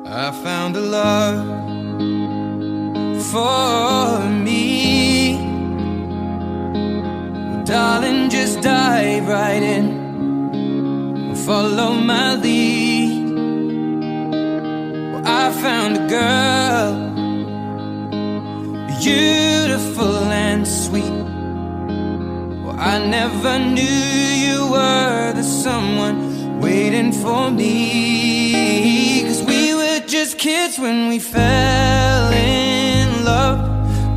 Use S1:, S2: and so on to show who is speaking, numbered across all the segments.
S1: I found a love for me. Well, darling, just dive right in, follow my lead. Well, I found a girl, beautiful and sweet. Well, I never knew you were the someone waiting for me. 'Cause we were just kids when we fell in love,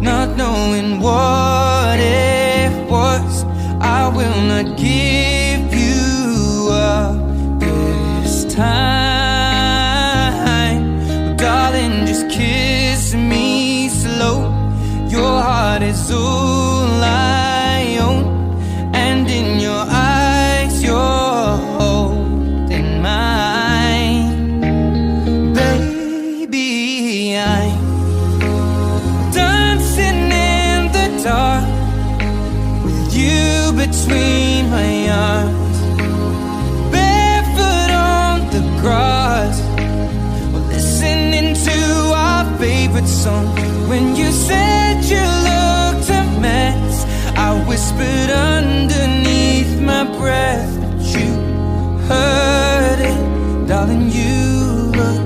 S1: not knowing what it was. I will not give you up this time. Darling, just kiss me slow. Your heart is all I own, and in your eyes you're holding mine. Baby, I'm dancing in the dark with you between my arms, barefoot on the grass, listening to our favorite song. When you said you looked a mess, I whispered underneath my breath, but you heard it. Darling, you look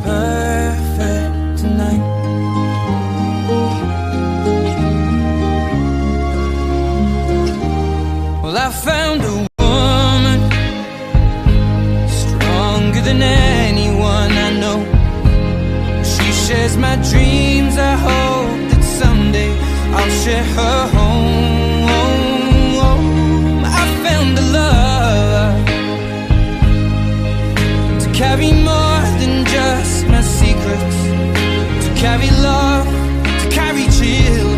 S1: perfect tonight. Well, I found a woman stronger than anyone I know. She shares my dreams. I hope that someday I'll share her home. I found a love to carry more than just my secrets, to carry love, to carry children.